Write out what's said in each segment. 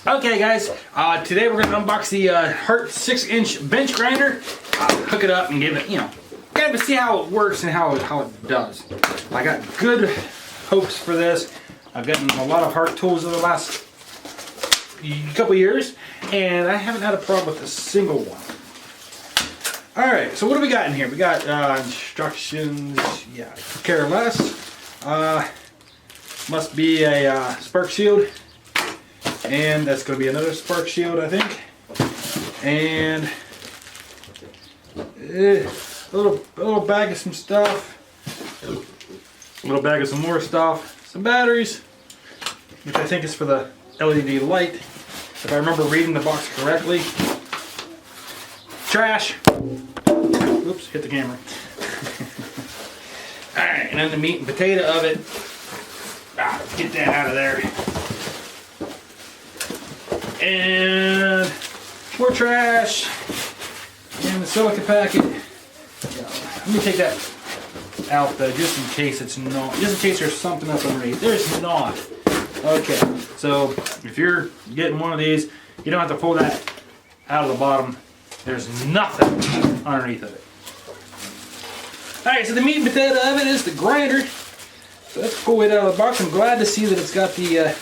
Okay guys, today we're going to unbox the HART 6-inch bench grinder. Hook it up and give it, kind of see how it works and how it does. I got good hopes for this. I've gotten a lot of HART tools over the last couple years, and I haven't had a problem with a single one. Alright, so what do we got in here? We got instructions, yeah, could care less. Must be a spark shield. And that's going to be another spark shield, I think. And a little bag of some stuff. A little bag of some more stuff. Some batteries, which I think is for the LED light, if I remember reading the box correctly. Trash. Oops, hit the camera. Alright, and then the meat and potato of it. Get that out of there. And more trash, and the silica packet. Let me take that out though, just in case it's not, just in case there's something up underneath. There's not. Okay, so if you're getting one of these, you don't have to pull that out of the bottom. There's nothing underneath of it. Alright, so the meat and potato of it is the grinder. So let's pull it out of the box. I'm glad to see that it's got the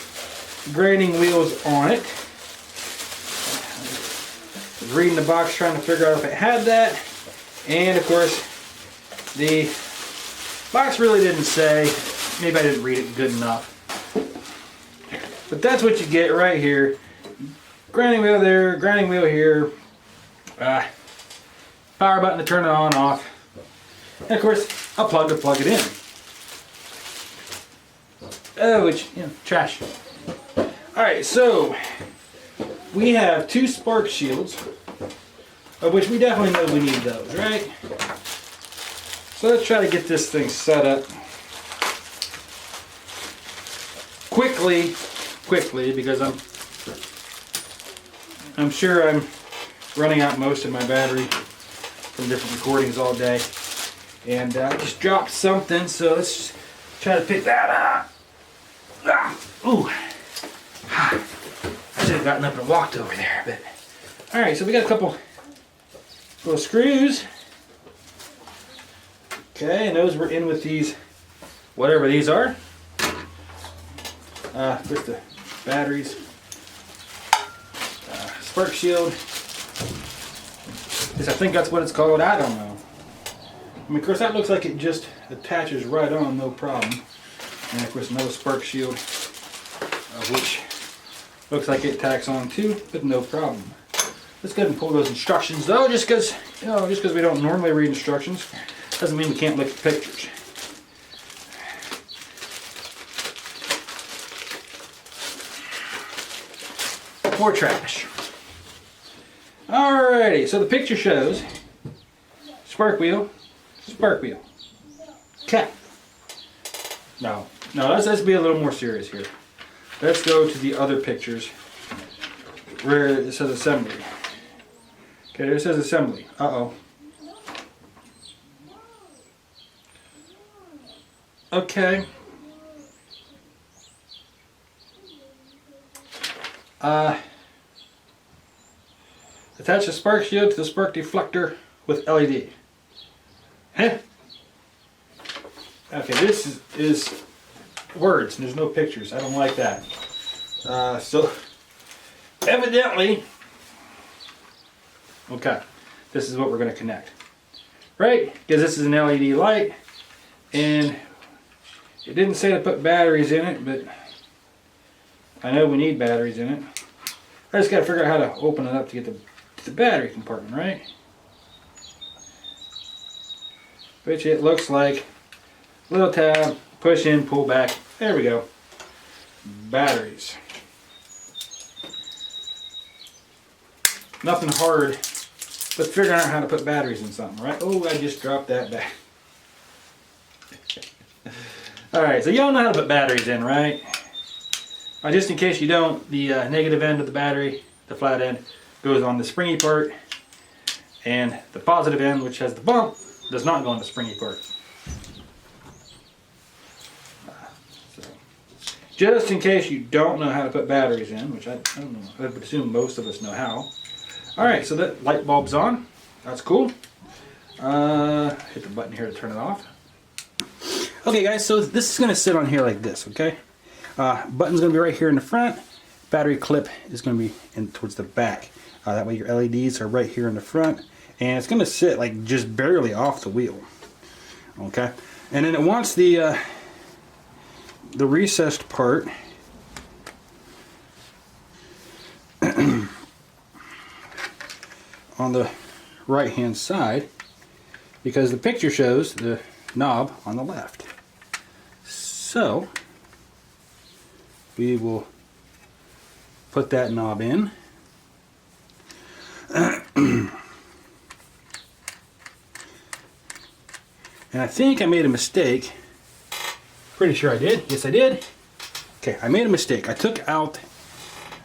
grinding wheels on it. Reading the box, trying to figure out if it had that, and of course the box really didn't say. Maybe I didn't read it good enough, but that's what you get right here. Grinding wheel there, grinding wheel here, power button to turn it on and off, and of course a plug to plug it in. Which, trash. Alright, so we have two spark shields, of which we definitely know we need those, right? So let's try to get this thing set up quickly, because I'm sure I'm running out most of my battery from different recordings all day, and I just dropped something, so let's just try to pick that up. Ooh. I should have gotten up and walked over there, but alright, so we got a couple little screws. Okay, and those were in with these, whatever these are. With the batteries. Spark shield. I think that's what it's called, I don't know. I mean, of course, that looks like it just attaches right on, no problem. And of course, another spark shield, which looks like it tacks on too, but no problem. Let's go ahead and pull those instructions though, just because we don't normally read instructions doesn't mean we can't look at pictures. More trash. Alrighty, so the picture shows spark wheel, cap. No, let's be a little more serious here. Let's go to the other pictures where it says assembly. Okay, there it says assembly. Uh-oh. Okay. Attach the spark shield to the spark deflector with LED. Huh? Okay, this is words and there's no pictures. I don't like that. So evidently, okay, this is what we're going to connect, right? Because this is an LED light, and it didn't say to put batteries in it, but I know we need batteries in it. I just got to figure out how to open it up to get the battery compartment, right? Which it looks like little tab, push in, pull back. There we go. Batteries. Nothing hard, but figuring out how to put batteries in something, right? Oh, I just dropped that back. Alright, so y'all know how to put batteries in, right? Just in case you don't, the negative end of the battery, the flat end, goes on the springy part, and the positive end, which has the bump, does not go on the springy part. just in case you don't know how to put batteries in, which I don't know, I would assume most of us know how. Alright, so that light bulb's on. That's cool. Hit the button here to turn it off. Okay guys, so this is going to sit on here like this, okay? Button's going to be right here in the front. Battery clip is going to be in towards the back. That way your LEDs are right here in the front. And it's going to sit like just barely off the wheel. Okay? And then it wants the recessed part on the right hand side, because the picture shows the knob on the left. So we will put that knob in. And I think I made a mistake. Pretty sure I did. Yes, I did. Okay, I made a mistake. I took out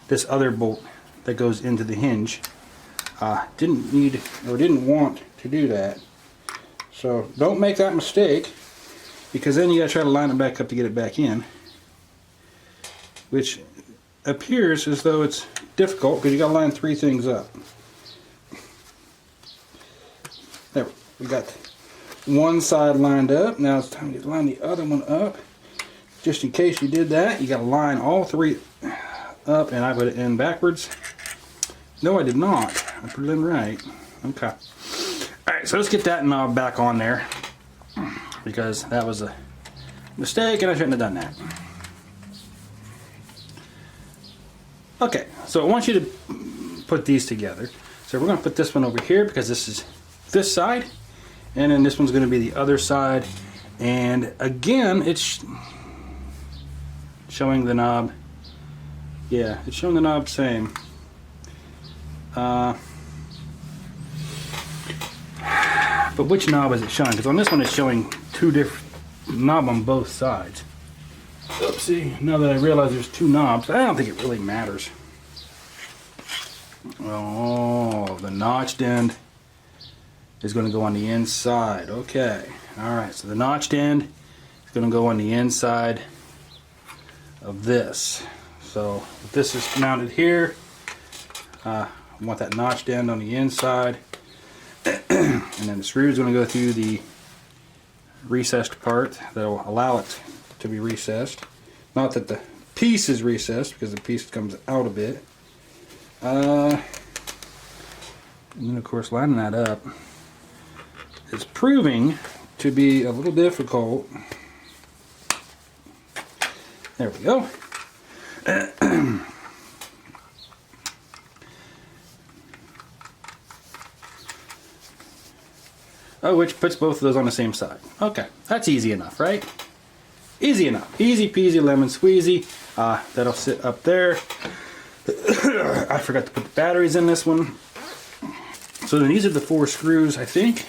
this other bolt that goes into the hinge. Didn't need or didn't want to do that. So don't make that mistake, because then you gotta try to line it back up to get it back in, which appears as though it's difficult because you gotta line 3 things up. There, we got one side lined up. Now it's time to line the other one up. Just in case you did that, you gotta line all 3 up, and I put it in backwards. No, I did not. I put it in right. Okay. Alright, so let's get that knob back on there, because that was a mistake and I shouldn't have done that. Okay, so I want you to put these together. So we're going to put this one over here because this is this side, and then this one's going to be the other side. And again, it's showing the knob. Yeah, it's showing the knob same. But which knob is it showing? Because on this one it's showing 2 different knobs on both sides. Oopsie, now that I realize there's 2 knobs, I don't think it really matters. Oh, the notched end is going to go on the inside. Okay, alright, so the notched end is going to go on the inside of this. So if this is mounted here, I want that notched end on the inside. And then the screw is going to go through the recessed part that will allow it to be recessed. Not that the piece is recessed, because the piece comes out a bit. And then of course lining that up is proving to be a little difficult. There we go. Oh, which puts both of those on the same side. Okay, that's easy enough, right? Easy enough. Easy peasy lemon squeezy. That'll sit up there. I forgot to put the batteries in this one. So then these are the 4 screws, I think,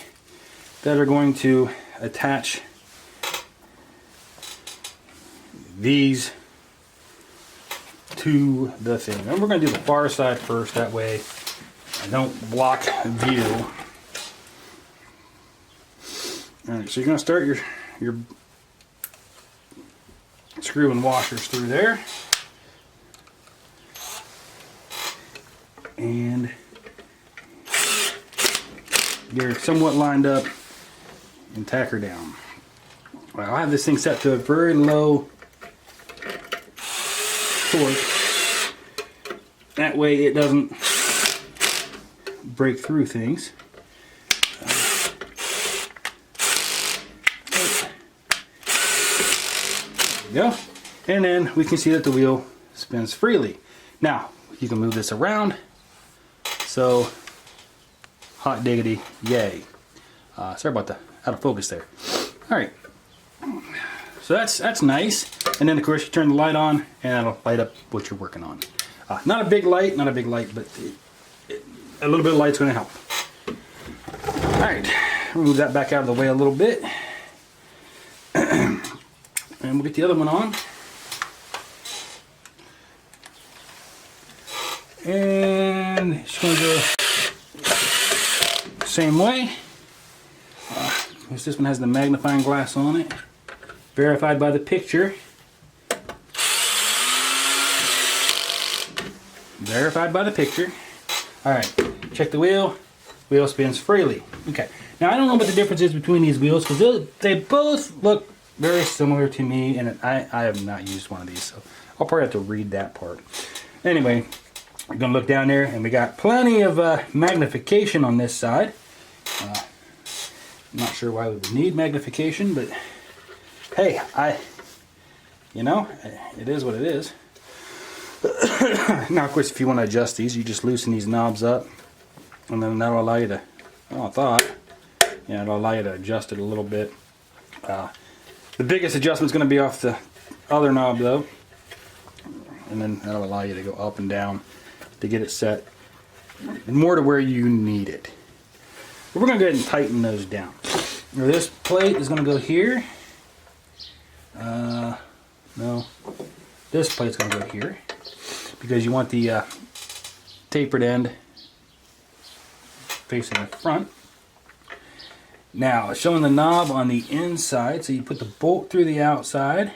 that are going to attach these to the thing. And we're going to do the far side first, that way I don't block view. Alright, so you're going to start your screw and washers through there. And get her somewhat lined up and tack her down. Well, I have this thing set to a very low torque. That way it doesn't break through things. Go, and then we can see that the wheel spins freely. Now you can move this around, so hot diggity yay. Sorry about the out of focus there. Alright, so that's nice. And then of course you turn the light on and that'll light up what you're working on. Not a big light, but a little bit of light's going to help. Alright, move that back out of the way a little bit. And we'll get the other one on. And it's going to go the same way. This one has the magnifying glass on it. Verified by the picture. Verified by the picture. Alright, check the wheel. Wheel spins freely. Okay, now I don't know what the difference is between these wheels because they both look very similar to me, and I have not used one of these, so I'll probably have to read that part. Anyway, we're going to look down there, and we got plenty of magnification on this side. I'm not sure why we would need magnification, but hey, you know, it is what it is. Now, of course, if you want to adjust these, you just loosen these knobs up, and then that'll allow you to, it'll allow you to adjust it a little bit. The biggest adjustment is going to be off the other knob, though, and then that'll allow you to go up and down to get it set more to where you need it. But we're going to go ahead and tighten those down. Now, this plate is going to go here. No, this plate's going to go here because you want the tapered end facing the front. Now, showing the knob on the inside, so you put the bolt through the outside.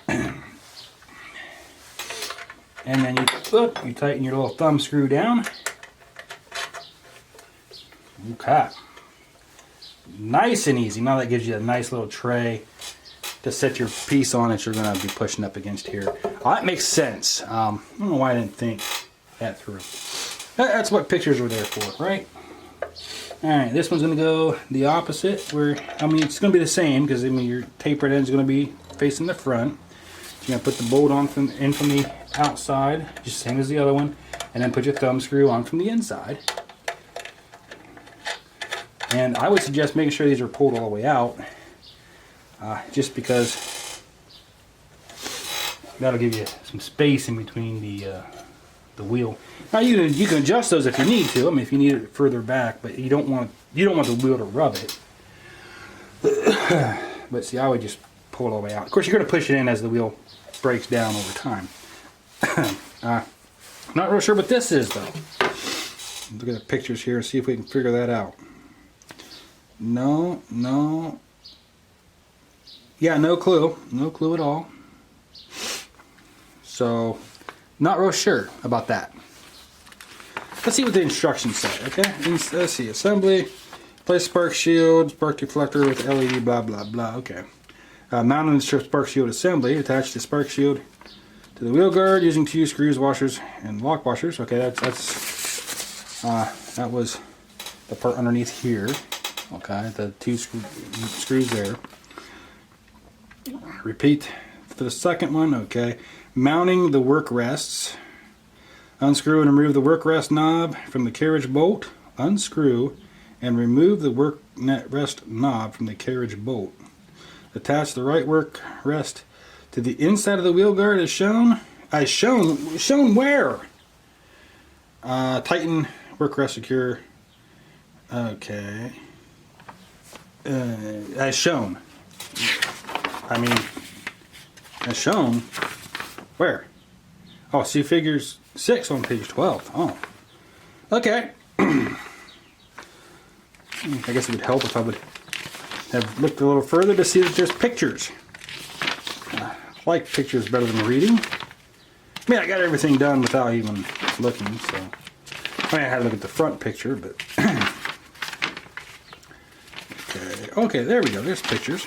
And then you tighten your little thumb screw down. Okay. Nice and easy. Now that gives you a nice little tray to set your piece on that you're going to be pushing up against here. That makes sense. I don't know why I didn't think that through. That's what pictures are there for, right? Alright, this one's going to go the opposite. It's going to be the same because your tapered end is going to be facing the front. You're going to put the bolt on from the outside, just same as the other one, and then put your thumb screw on from the inside. And I would suggest making sure these are pulled all the way out, just because that'll give you some space in between the wheel. Now you can adjust those if you need to. I mean, if you need it further back, but you don't want the wheel to rub it. But see, I would just pull it all the way out. Of course, you're going to push it in as the wheel breaks down over time. Not real sure what this is, though. Look at the pictures here and see if we can figure that out. No. Yeah, no clue. No clue at all. So, not real sure about that. Let's see what the instructions say, okay? Let's see. Assembly. Place spark shield, spark deflector with LED, blah, blah, blah. Okay. Mounting the spark shield assembly. Attach the spark shield to the wheel guard using 2 screws, washers, and lock washers. Okay, that was the part underneath here. Okay, the 2 screws there. Repeat for the second one. Okay, mounting the work rests. Unscrew and remove the work rest knob from the carriage bolt. Unscrew and remove the work rest knob from the carriage bolt. Attach the right work rest to the inside of the wheel guard as shown. Shown where? Tighten work rest secure. Okay. As shown. I mean, as shown. Where? Oh, see figures 6 on page 12. Oh. Okay. I guess it would help if I would have looked a little further to see that there's pictures. I like pictures better than reading. I mean, I got everything done without even looking, so. I had to look at the front picture, but. Okay, there we go. There's pictures.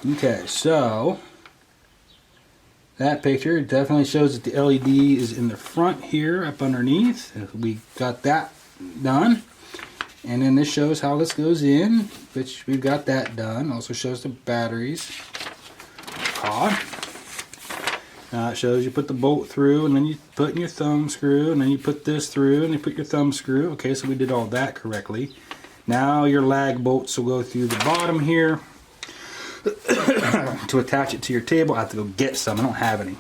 Okay, so. That picture definitely shows that the LED is in the front here, up underneath. We got that done. And then this shows how this goes in, which we've got that done. Also shows the batteries. Now it shows you put the bolt through, and then you put in your thumb screw, and then you put this through, and you put your thumb screw. Okay, so we did all that correctly. Now your lag bolts will go through the bottom here. To attach it to your table, I have to go get some. I don't have any.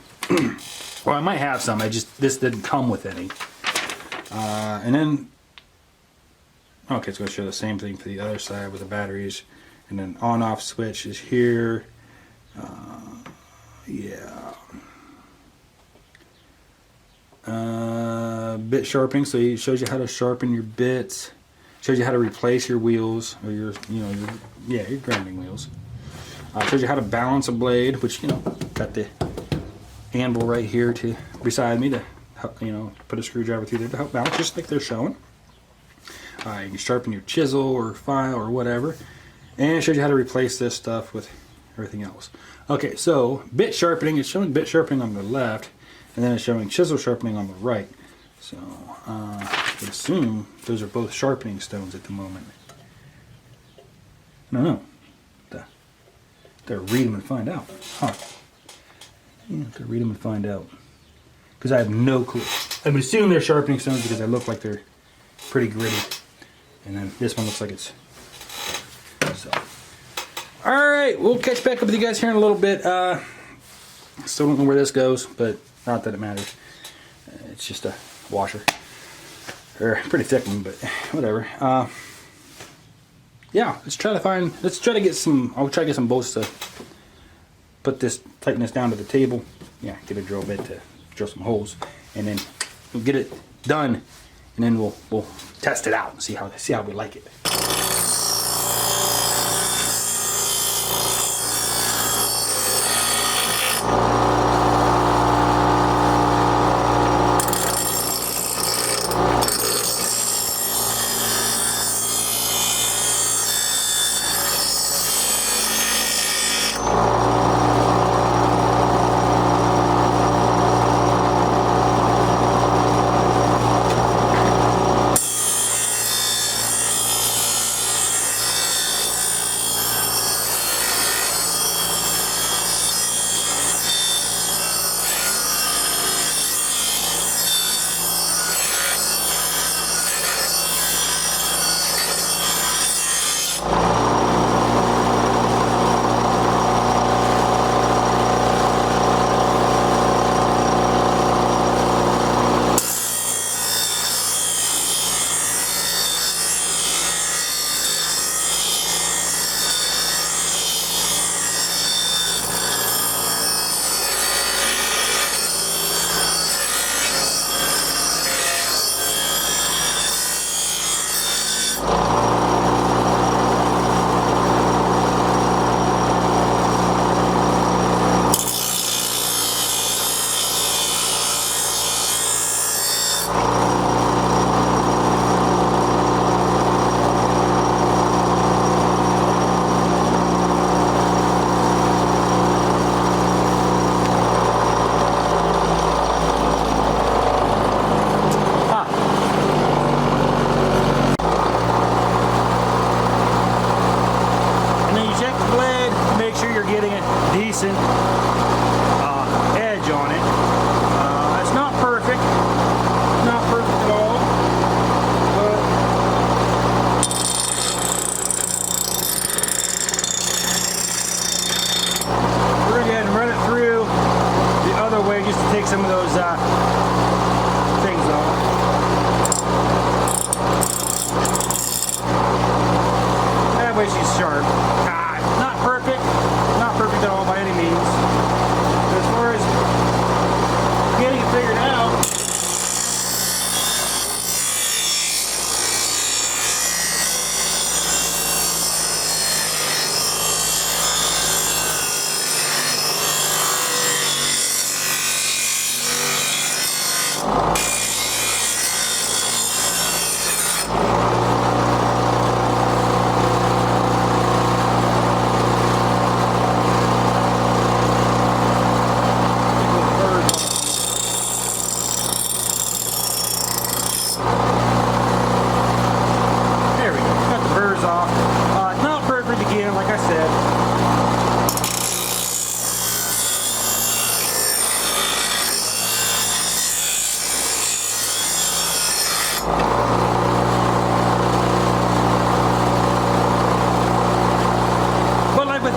Well, I might have some. This didn't come with any. And then, okay, it's going to show the same thing for the other side with the batteries. And then on-off switch is here. Yeah. Bit sharpening, so it shows you how to sharpen your bits. Shows you how to replace your wheels or your grinding wheels. Shows you how to balance a blade, which, Got the anvil right here beside me to help, you know, put a screwdriver through there to help balance, just like they're showing. You can sharpen your chisel or file or whatever. And it shows you how to replace this stuff with everything else. Okay, so bit sharpening, it's showing bit sharpening on the left, and then it's showing chisel sharpening on the right. So I would assume those are both sharpening stones at the moment. I don't know. Gotta read them and find out. Huh. Yeah, gotta read them and find out. Because I have no clue. I would assume they're sharpening stones because they look like they're pretty gritty. And then this one looks like it's... So. Alright, we'll catch back up with you guys here in a little bit. Still don't know where this goes, but not that it matters. It's just a washer. Or pretty thick one, but whatever. Yeah, let's try to get some, I'll try to get some bolts to put this, tighten this down to the table. Yeah, get a drill bit to drill some holes, and then we'll get it done, and then we'll test it out and see how we like it. Decent edge on it. It's not perfect, at all, but we're going to go ahead and run it through the other way just to take some of those things off. That way she's sharp. Not perfect at all by any means. But as far as getting it figured out,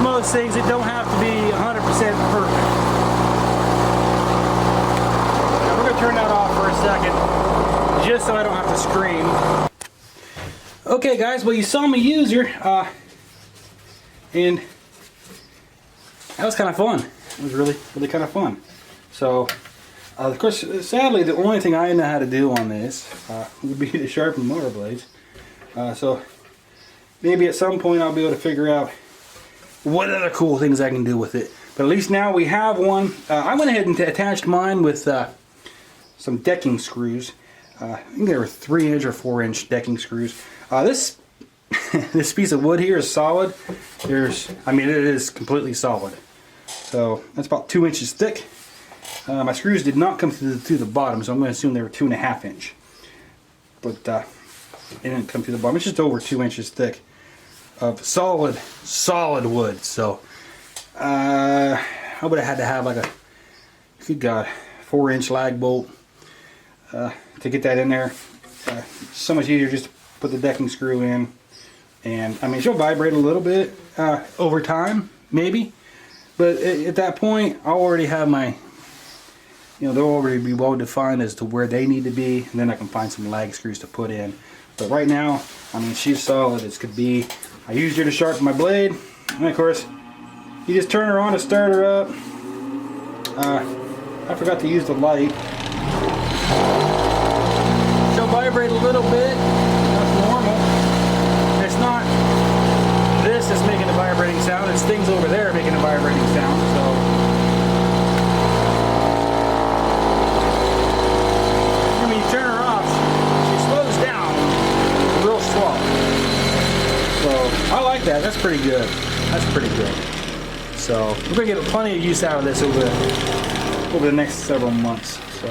most things, it don't have to be 100% perfect. Now we're going to turn that off for a second, just so I don't have to scream. Okay guys, well you saw me use her, and that was kind of fun. It was really kind of fun. So, of course, sadly, the only thing I know how to do on this would be to sharpen motor blades. So, maybe at some point I'll be able to figure out what other cool things I can do with it. But at least now we have one. I went ahead and attached mine with some decking screws. I think they were 3-inch or 4-inch decking screws. This this piece of wood here is solid. I mean, it is completely solid. So that's about 2 inches thick. My screws did not come through the bottom, so I'm going to assume they were 2.5 inch. But it didn't come through the bottom. It's just over 2 inches thick of solid wood. So I would have had to have like a, good God, 4-inch lag bolt to get that in there. So much easier just to put the decking screw in. And I mean, she'll vibrate a little bit over time, maybe. But at that point, I'll already have my, they'll already be well defined as to where they need to be. And then I can find some lag screws to put in. But right now, I mean, she's solid as could be. I used her to sharpen my blade. And of course, you just turn her on to start her up. I forgot to use the light. She'll vibrate a little bit. That's normal. It's not this that's making a vibrating sound. It's things over there making a vibrating sound. So when you turn her off, she slows down real slow. So I like that. That's pretty good. That's pretty good. So we're gonna get plenty of use out of this over the next several months. So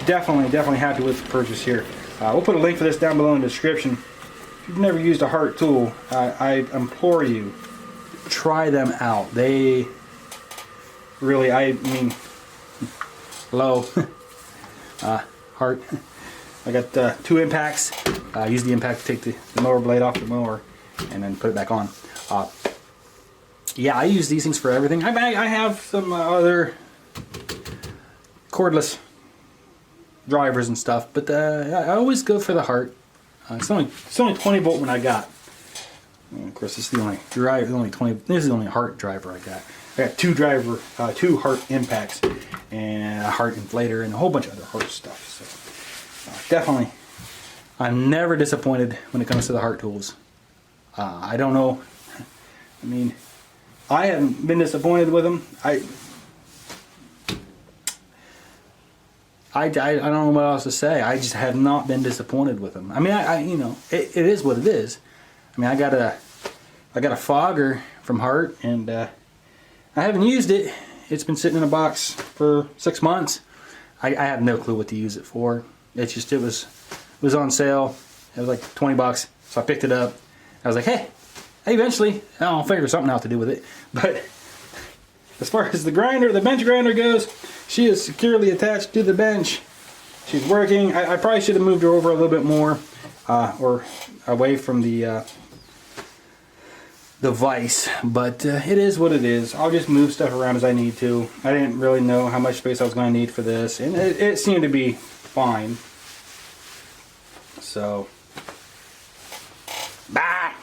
definitely happy with the purchase here. We'll put a link for this down below in the description. If you've never used a HART tool, I implore you, try them out. They really, I mean, hello, HART. I got 2 impacts. Use the impact to take the mower blade off the mower and then put it back on. Yeah, I use these things for everything. I have some other cordless drivers and stuff, but I always go for the HART. It's only 20 volt when I got. And of course, this is the only driver. This is the only HART driver I got. I got two HART impacts and a HART inflator and a whole bunch of other HART stuff. So definitely, I'm never disappointed when it comes to the HART tools. I don't know. I mean, I haven't been disappointed with them. I don't know what else to say. I just have not been disappointed with them. I mean, it is what it is. I mean, I got a fogger from HART, and I haven't used it. It's been sitting in a box for 6 months. I have no clue what to use it for. It's just it was on sale. It was like 20 bucks, so I picked it up. I was like, hey, eventually I'll figure something out to do with it. But as far as the bench grinder goes, she is securely attached to the bench. She's working. I probably should have moved her over a little bit more, or away from the vise, but it is what it is. I'll just move stuff around as I need to. I didn't really know how much space I was going to need for this, and it seemed to be fine. So, bye.